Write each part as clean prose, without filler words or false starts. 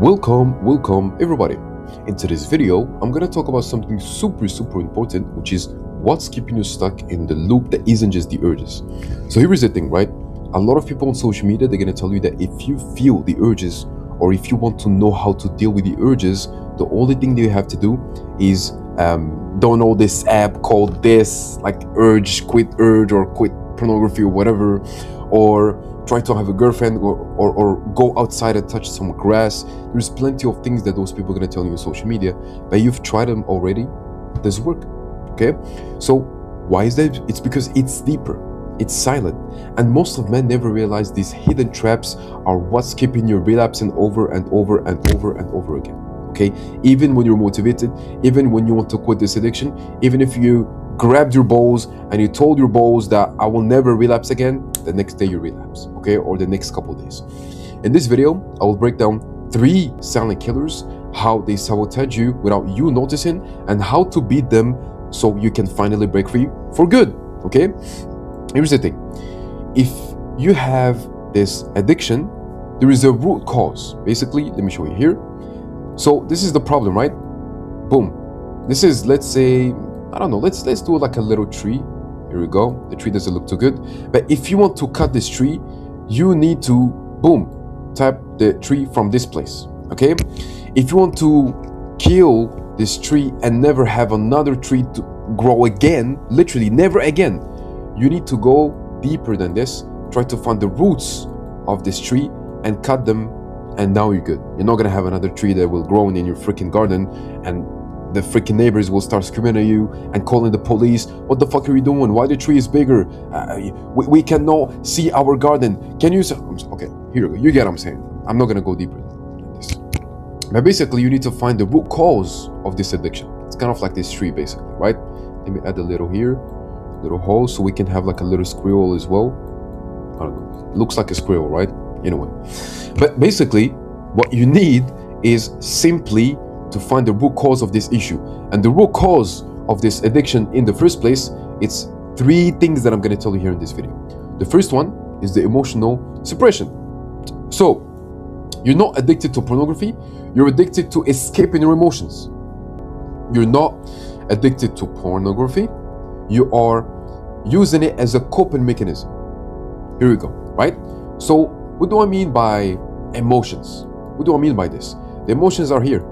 Welcome everybody. In today's video, I'm gonna talk about something super important, which is what's keeping you stuck in the loop that isn't just the urges. So here is the thing, right? A lot of people on social media, they're gonna tell you that if you feel the urges or if you want to know how to deal with the urges, the only thing that you have to do is download this app called this, like quit urge or quit pornography or whatever, or try to have a girlfriend or go outside and touch some grass. There's plenty of things that those people are going to tell you on social media, but you've tried them already. It doesn't work. Okay, so why is that? It's because it's deeper, it's silent, and most of men never realize these hidden traps are what's keeping you relapsing over and over again. Okay, even when you're motivated, even when you want to quit this addiction, even if you grabbed your balls and you told your balls that I will never relapse again, the next day you relapse, okay, or the next couple of days. In this video, I will break down 3 silent killers, how they sabotage you without you noticing, and how to beat them so you can finally break free for good. Okay, here's the thing: if you have this addiction, there is a root cause. Basically, let me show you here. So this is the problem, right? Boom. This is, let's say, I don't know, let's do like a little tree. Here we go. The tree doesn't look too good, but if you want to cut this tree, you need to, boom, tap the tree from this place. Okay, if you want to kill this tree and never have another tree to grow again, literally never again, you need to go deeper than this. Try to find the roots of this tree and cut them, and now you're good. You're not gonna have another tree that will grow in your freaking garden, and the freaking neighbors will start screaming at you and calling the police. What the fuck are you doing? Why the tree is bigger? We cannot see our garden. Can you? Okay, here we go. You get what I'm saying. I'm not gonna go deeper than this. But basically, you need to find the root cause of this addiction. It's kind of like this tree, basically, right? Let me add a little here, little hole, so we can have like a little squirrel as well. I don't know. It looks like a squirrel, right? Anyway, but basically, what you need is simply to find the root cause of this issue. And the root cause of this addiction in the first place, it's 3 things that I'm going to tell you here in this video. The first one is the emotional suppression. So you're not addicted to pornography, you're addicted to escaping your emotions. You're not addicted to pornography, you are using it as a coping mechanism. Here we go, right? So what do I mean by emotions? What do I mean by this? The emotions are here: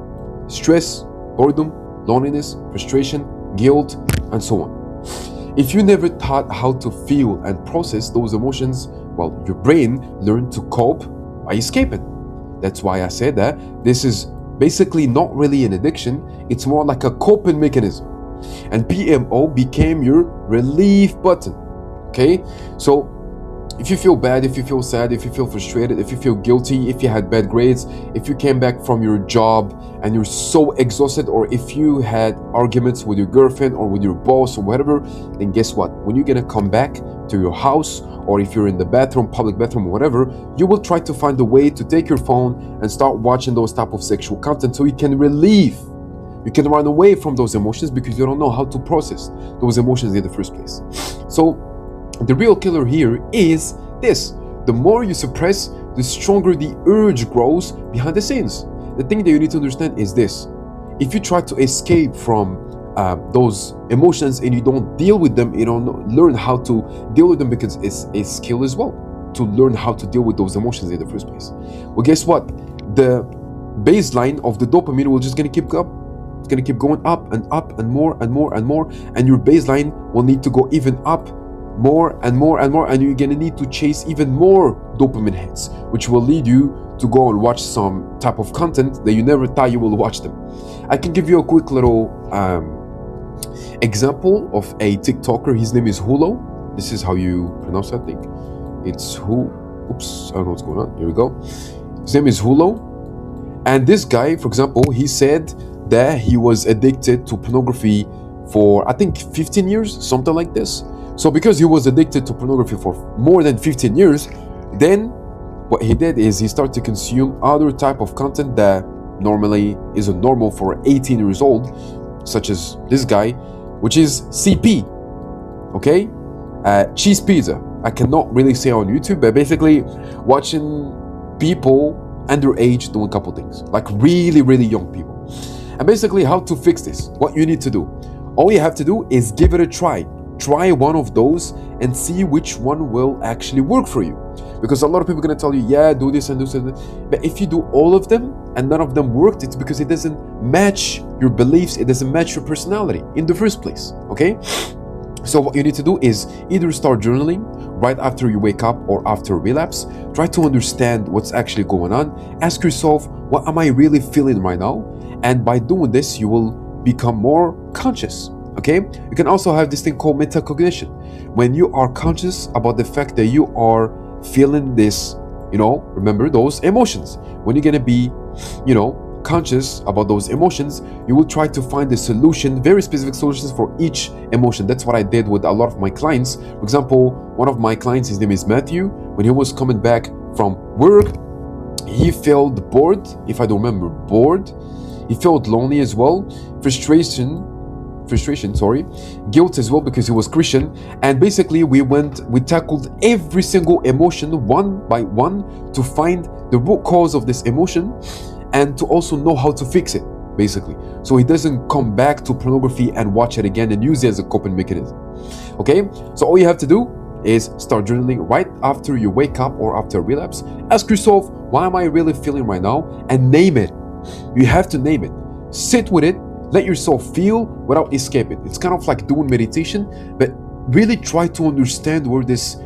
stress, boredom, loneliness, frustration, guilt, and so on. If you never taught how to feel and process those emotions, well, your brain learned to cope by escaping. That's why I said that this is basically not really an addiction, it's more like a coping mechanism. And PMO became your relief button. Okay, so if you feel bad, if you feel sad, if you feel frustrated, if you feel guilty, if you had bad grades, if you came back from your job and you're so exhausted, or if you had arguments with your girlfriend or with your boss or whatever, then guess what? When you're gonna come back to your house, or if you're in the bathroom, public bathroom or whatever, you will try to find a way to take your phone and start watching those type of sexual content so you can relieve. You can run away from those emotions because you don't know how to process those emotions in the first place. So the real killer here is this: the more you suppress, the stronger the urge grows behind the scenes. The thing that you need to understand is this: if you try to escape from those emotions and you don't deal with them, you don't learn how to deal with them, because it's a skill as well to learn how to deal with those emotions in the first place. Well, guess what? The baseline of the dopamine will just gonna keep up. It's gonna keep going up and up and more and more and more, and your baseline will need to go even up more and more and more, and you're gonna need to chase even more dopamine hits, which will lead you to go and watch some type of content that you never thought you will watch them. I can give you a quick little example of a TikToker. His name is Hulo. This is how you pronounce it, I think. It's oops, I don't know what's going on. Here we go. His name is Hulo. And this guy, for example, he said that he was addicted to pornography for, I think, 15 years, something like this. So because he was addicted to pornography for more than 15 years, then what he did is he started to consume other type of content that normally isn't normal for 18 years old, such as this guy, which is CP, okay? Cheese pizza. I cannot really say on YouTube, but basically watching people underage doing a couple things, like really, really young people. And basically, how to fix this, what you need to do. All you have to do is give it a try. Try one of those and see which one will actually work for you. Because a lot of people are going to tell you, yeah, do this and do this. But if you do all of them and none of them worked, it's because it doesn't match your beliefs, it doesn't match your personality in the first place, okay? So what you need to do is either start journaling right after you wake up or after relapse. Try to understand what's actually going on. Ask yourself, what am I really feeling right now? And by doing this, you will become more conscious, okay? You can also have this thing called metacognition. When you are conscious about the fact that you are feeling this, remember those emotions. When you're gonna be, conscious about those emotions, you will try to find a solution, very specific solutions for each emotion. That's what I did with a lot of my clients. For example, one of my clients, his name is Matthew. When he was coming back from work, he felt bored, if I don't remember, bored. He felt lonely as well, frustration, guilt as well, because he was Christian. And basically we tackled every single emotion one by one to find the root cause of this emotion and to also know how to fix it, basically, so he doesn't come back to pornography and watch it again and use it as a coping mechanism. Okay, so all you have to do is start journaling right after you wake up or after relapse. Ask yourself, what am I really feeling right now? And name it. You have to name it. Sit with it. Let yourself feel without escaping. It's kind of like doing meditation, but really try to understand where this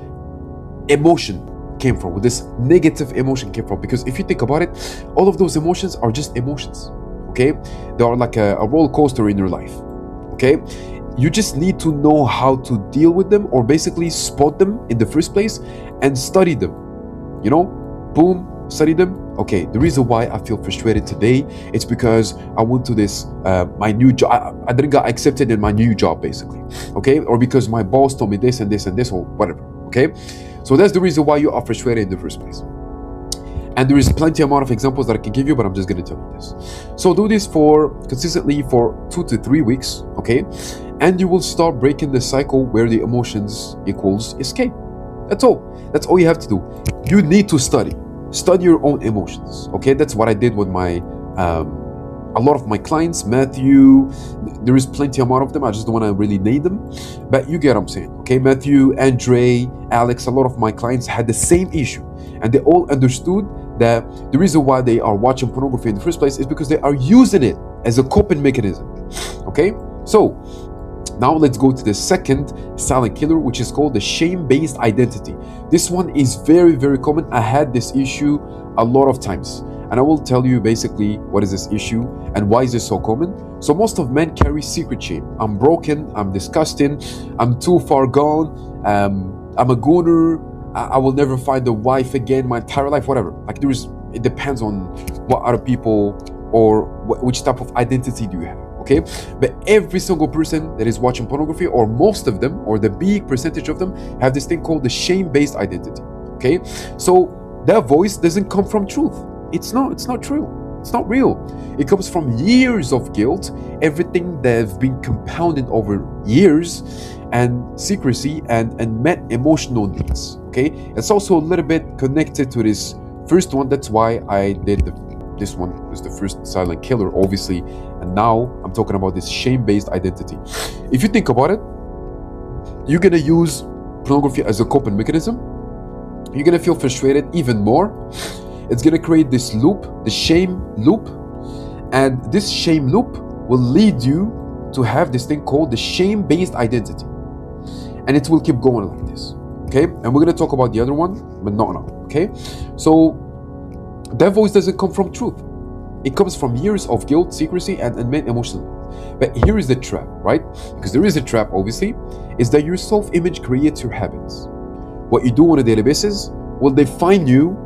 emotion came from, where this negative emotion came from. Because if you think about it, all of those emotions are just emotions, okay? They are like a roller coaster in your life, okay? You just need to know how to deal with them, or basically spot them in the first place and study them, boom, study them. Okay, the reason why I feel frustrated today, it's because I went to this my new job, I didn't get accepted in my new job, basically, okay? Or because my boss told me this and this and this, or whatever, okay? So that's the reason why you are frustrated in the first place. And there is plenty amount of examples that I can give you, but I'm just going to tell you this. So do this consistently for 2 to 3 weeks, okay? And you will start breaking the cycle where the emotions equals escape. That's all. That's all you have to do. You need to study your own emotions, okay? That's what I did with my a lot of my clients. Matthew, there is plenty amount of them, I just don't want to really name them, but you get what I'm saying, okay? Matthew, Andre, Alex, a lot of my clients had the same issue, and they all understood that the reason why they are watching pornography in the first place is because they are using it as a coping mechanism, okay? So now let's go to the second silent killer, which is called the shame-based identity. This one is very, very common. I had this issue a lot of times, and I will tell you basically what is this issue and why is this so common. So most of men carry secret shame. I'm broken, I'm disgusting, I'm too far gone, I'm a gooner, I will never find a wife again my entire life, whatever. Like it depends on what other people or which type of identity do you have, okay? But every single person that is watching pornography, or most of them, or the big percentage of them, have this thing called the shame-based identity, okay? So that voice doesn't come from truth. It's not true. It's not real. It comes from years of guilt, everything that have been compounded over years, and secrecy and met emotional needs, okay? It's also a little bit connected to this first one. That's why I did this one was the first silent killer, obviously, and now I'm talking about this shame-based identity. If you think about it, you're gonna use pornography as a coping mechanism. You're gonna feel frustrated even more. It's gonna create this loop, the shame loop, and this shame loop will lead you to have this thing called the shame-based identity, and it will keep going like this, okay? And we're gonna talk about the other one, but not now, okay? So that voice doesn't come from truth. It comes from years of guilt, secrecy, and unmet emotional. But here is the trap, right? Because there is a trap, obviously, is that your self-image creates your habits. What you do on a daily basis will define you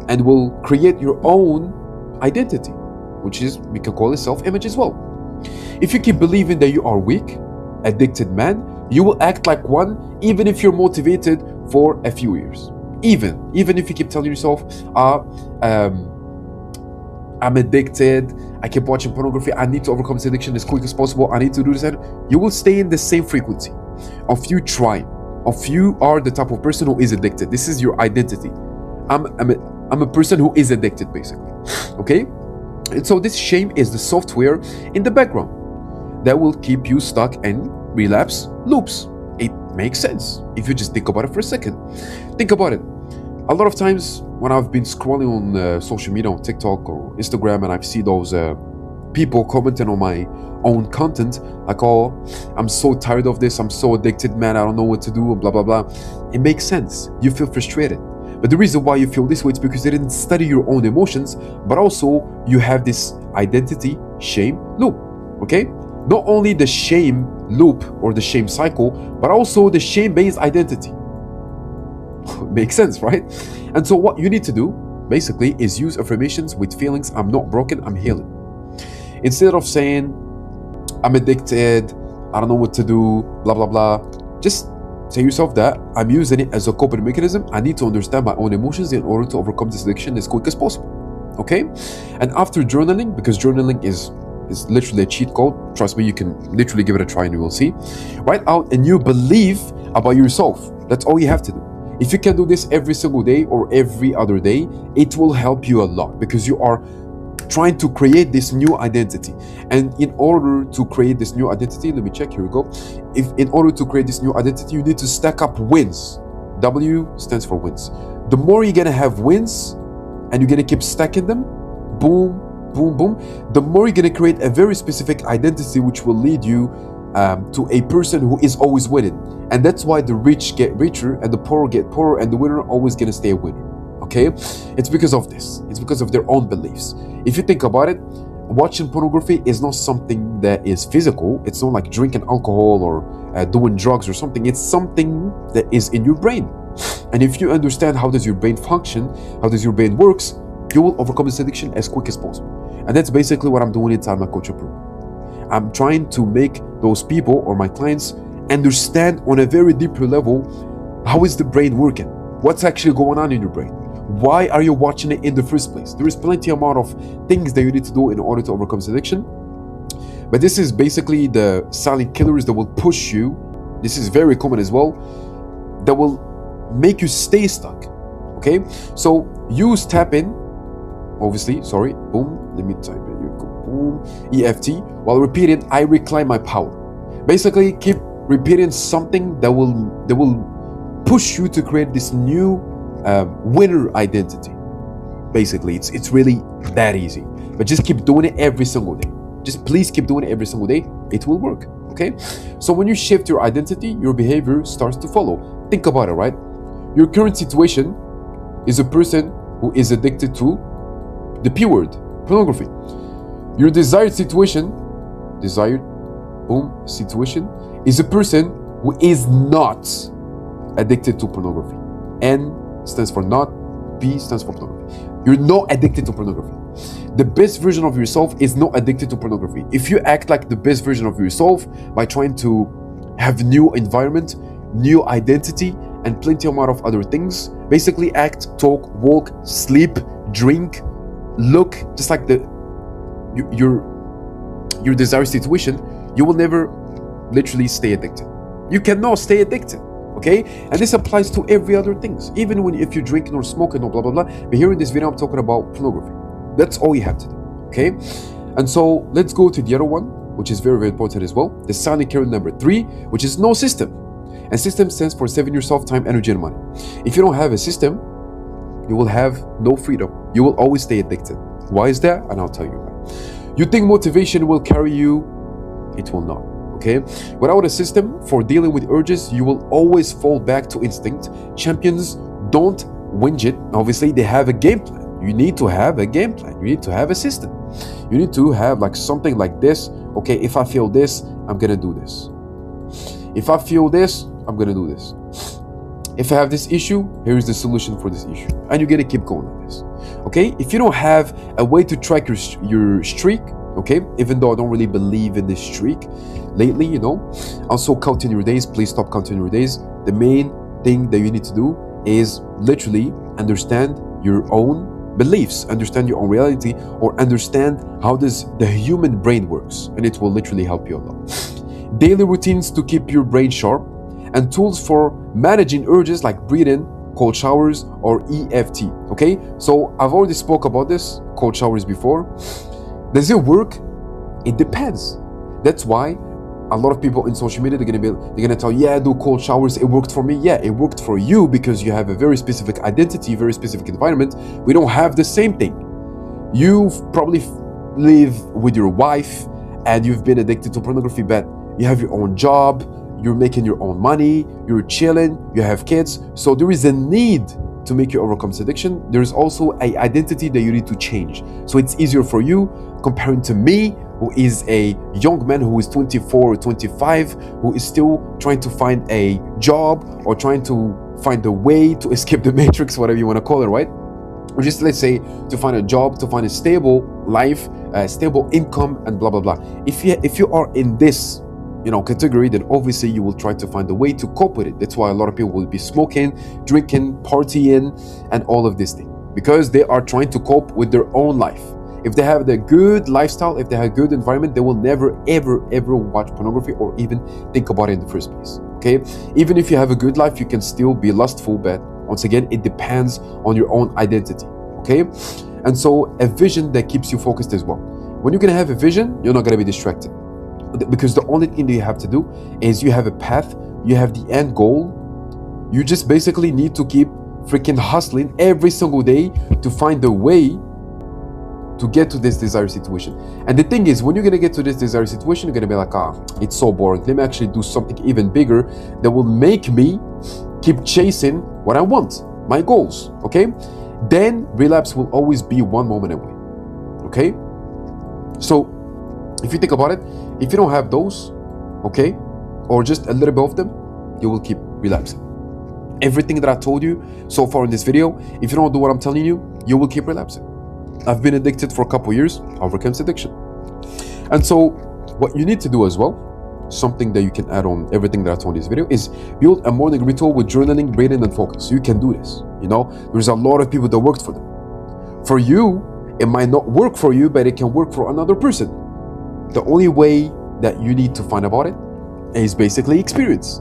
and will create your own identity, which is, we can call it self-image as well. If you keep believing that you are weak, addicted man, you will act like one even if you're motivated for a few years. Even if you keep telling yourself, I'm addicted, I keep watching pornography, I need to overcome this addiction as quick as possible, I need to do this, and you will stay in the same frequency of you trying, of you are the type of person who is addicted. This is your identity. I'm I'm a person who is addicted, basically. Okay? And so this shame is the software in the background that will keep you stuck in relapse loops. It makes sense if you just think about it for a second. Think about it. A lot of times when I've been scrolling on social media, on TikTok or Instagram, and I see those people commenting on my own content, like, oh, I'm so tired of this, I'm so addicted, man, I don't know what to do, and blah, blah, blah. It makes sense. You feel frustrated. But the reason why you feel this way is because you didn't study your own emotions, but also you have this identity shame loop, okay? Not only the shame loop or the shame cycle, but also the shame-based identity. Makes sense, right? And so what you need to do, basically, is use affirmations with feelings, I'm not broken, I'm healing. Instead of saying, I'm addicted, I don't know what to do, blah, blah, blah, just tell yourself that I'm using it as a coping mechanism. I need to understand my own emotions in order to overcome this addiction as quick as possible. Okay? And after journaling, because journaling is literally a cheat code, trust me, you can literally give it a try and you will see. Write out a new belief about yourself. That's all you have to do. If you can do this every single day or every other day, it will help you a lot because you are trying to create this new identity. And in order to create this new identity, let me check, here we go. If in order to create this new identity, you need to stack up wins. W stands for wins. The more you're gonna have wins and you're gonna keep stacking them, boom, boom, boom, the more you're gonna create a very specific identity which will lead you to a person who is always winning. And that's why the rich get richer and the poor get poorer and the winner always gonna stay a winner. Okay? It's because of this. It's because of their own beliefs. If you think about it, watching pornography is not something that is physical. It's not like drinking alcohol or doing drugs or something. It's something that is in your brain. And if you understand how does your brain function, how does your brain works, you will overcome this addiction as quick as possible. And that's basically what I'm doing inside my coaching program. I'm trying to make those people or my clients understand on a very deeper level, how is the brain working? What's actually going on in your brain? Why are you watching it in the first place? There is plenty amount of things that you need to do in order to overcome this addiction. But this is basically the silent killers that will push you. This is very common as well. That will make you stay stuck. Okay? So use tap in, obviously, sorry, boom, let me type it, here we go, boom, EFT, while repeating, I reclaim my power. Basically, keep repeating something that will push you to create this new winner identity. Basically, it's really that easy. But just keep doing it every single day. Just please keep doing it every single day. It will work. Okay? So when you shift your identity, your behavior starts to follow. Think about it, right? Your current situation is a person who is addicted to the P word, pornography. Your desired situation, situation, is a person who is not addicted to pornography. N stands for not, P stands for pornography. You're not addicted to pornography. The best version of yourself is not addicted to pornography. If you act like the best version of yourself by trying to have new environment, new identity, and plenty amount of other things, basically act, talk, walk, sleep, drink, look, just like your desired situation, you will never literally stay addicted. You cannot stay addicted. Okay, and this applies to every other things, even if you're drinking or smoking or blah blah blah. But here in this video I'm talking about pornography. That's all you have to do. Okay, and so let's go to the other one, which is very, very important as well, the silent killer number 3, which is no system. And system stands for saving yourself time, energy, and money. If you don't have a system, you will have no freedom. You will always stay addicted. Why is that? And I'll tell you why. You think motivation will carry you? It will not. Okay? Without a system for dealing with urges, you will always fall back to instinct. Champions don't whinge it. Obviously, they have a game plan. You need to have a game plan. You need to have a system. You need to have like something like this. Okay, if I feel this, I'm gonna do this. If I feel this, I'm gonna do this. If I have this issue, here's the solution for this issue. And you're gonna keep going like this. Okay? If you don't have a way to track your streak, okay, even though I don't really believe in this streak lately, you know, also counting your days, please stop counting your days. The main thing that you need to do is literally understand your own beliefs, understand your own reality, or understand how does the human brain works, and it will literally help you a lot. Daily routines to keep your brain sharp, and tools for managing urges like breathing, cold showers, or EFT. Okay, so I've already spoke about this, cold showers, before. Does it work? It depends. That's why a lot of people in social media, they're gonna tell you, yeah, do cold showers, it worked for me. Yeah, it worked for you because you have a very specific identity, very specific environment. We don't have the same thing. You've probably live with your wife and you've been addicted to pornography, but you have your own job, you're making your own money, you're chilling, you have kids. So there is a need to make you overcome this addiction. There's also an identity that you need to change. So it's easier for you comparing to me, who is a young man who is 24 or 25, who is still trying to find a job or trying to find a way to escape the matrix, whatever you want to call it, right? Or just, let's say, to find a job, to find a stable life, stable income, and blah blah blah. If you are in this category, then obviously you will try to find a way to cope with it. That's why a lot of people will be smoking, drinking, partying, and all of this thing, because they are trying to cope with their own life. If they have the good lifestyle, if they have a good environment, they will never ever watch pornography or even think about it in the first place. Okay, even if you have a good life, you can still be lustful, but once again, it depends on your own identity. Okay, and so a vision that keeps you focused as well. When you're gonna have a vision, you're not gonna be distracted, because the only thing that you have to do is you have a path, you have the end goal. You just basically need to keep freaking hustling every single day to find a way to get to this desired situation. And the thing is, when you're gonna get to this desired situation, you're gonna be like, it's so boring. Let me actually do something even bigger that will make me keep chasing what I want, my goals. Okay, then relapse will always be one moment away. Okay, so if you think about it, if you don't have those, okay, or just a little bit of them, you will keep relapsing. Everything that I told you so far in this video, if you don't do what I'm telling you, you will keep relapsing. I've been addicted for a couple years, overcame this addiction. And so what you need to do as well, something that you can add on everything that I told in this video, is build a morning ritual with journaling, breathing, and focus. You can do this. There's a lot of people that worked for them. For you, it might not work for you, but it can work for another person. The only way that you need to find about it is basically experience.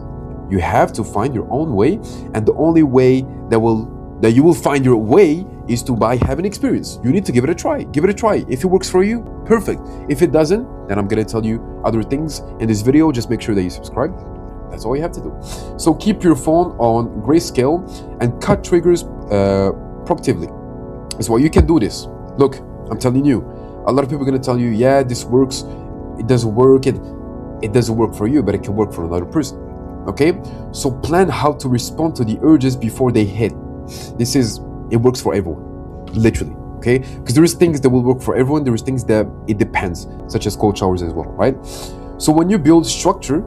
You have to find your own way, and the only way that you will find your way is to by having experience. You need to give it a try. Give it a try. If it works for you, perfect. If it doesn't, then I'm gonna tell you other things in this video. Just make sure that you subscribe. That's all you have to do. So keep your phone on grayscale and cut triggers proactively. So you can do this. Look, I'm telling you, a lot of people are gonna tell you, yeah, this works. It doesn't work. It doesn't work for you, but it can work for another person. Okay? So plan how to respond to the urges before they hit. It works for everyone, literally. Okay? Because there is things that will work for everyone. There is things that it depends, such as cold showers as well, right? So when you build structure,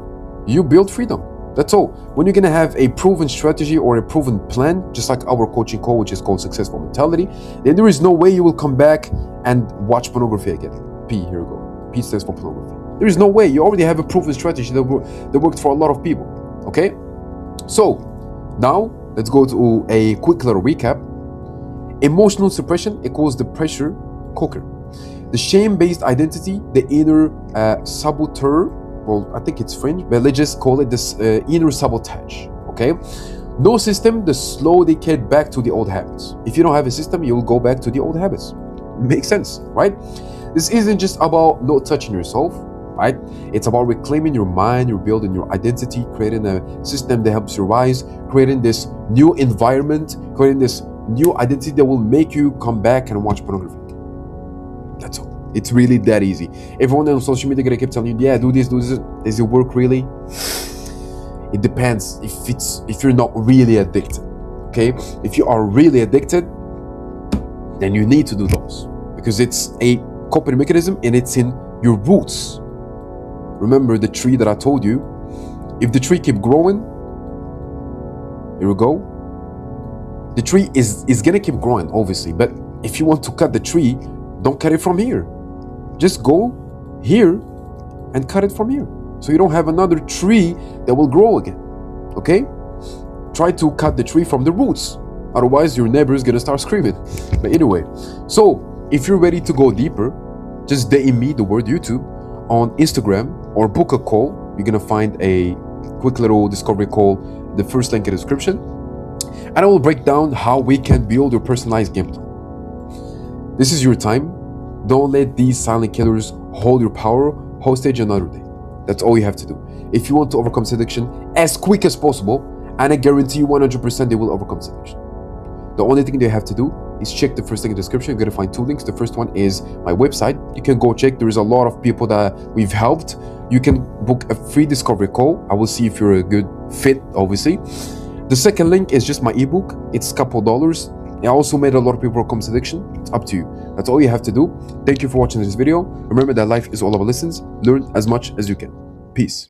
you build freedom. That's all. When you're gonna have a proven strategy or a proven plan, just like our coaching call, which is called Successful Mentality, then there is no way you will come back and watch pornography again. Here we go. P stands for pornography. There is no way. You already have a proven strategy that worked for a lot of people. Okay? So now let's go to a quick little recap. Emotional suppression equals the pressure cooker. The shame-based identity, the inner saboteur, well, I think it's French, but let's just call it this inner sabotage, okay? No system, the slow decay back to the old habits. If you don't have a system, you'll go back to the old habits. Makes sense, right? This isn't just about not touching yourself, right? It's about reclaiming your mind, you're building your identity, creating a system that helps you rise, creating this new environment, creating this new identity that will make you come back and watch pornography. That's all. It's really that easy. Everyone on social media gonna keep telling you, yeah, do this. Does it work really? It depends if you're not really addicted. Okay? If you are really addicted, then you need to do those, because it's a coping mechanism and it's in your roots. Remember the tree that I told you. If the tree keep growing, here we go. The tree is gonna keep growing, obviously, but if you want to cut the tree, don't cut it from here. Just go here and cut it from here, so you don't have another tree that will grow again. Okay? Try to cut the tree from the roots, otherwise your neighbor is gonna start screaming. But anyway, so if you're ready to go deeper, just DM me the word YouTube on Instagram or book a call. You're gonna find a quick little discovery call, the first link in the description. and I will break down how we can build your personalized game plan. This is your time. Don't let these silent killers hold your power hostage another day. That's all you have to do. If you want to overcome addiction as quick as possible, and I guarantee you 100% they will overcome addiction. The only thing they have to do is check the first link in the description. You're gonna find two links. The first one is my website. You can go check. There is a lot of people that we've helped. You can book a free discovery call. I will see if you're a good fit, obviously. The second link is just my ebook. It's a couple dollars. I also made a lot of people overcome addiction. It's up to you. That's all you have to do. Thank you for watching this video. Remember that life is all about lessons. Learn as much as you can. Peace.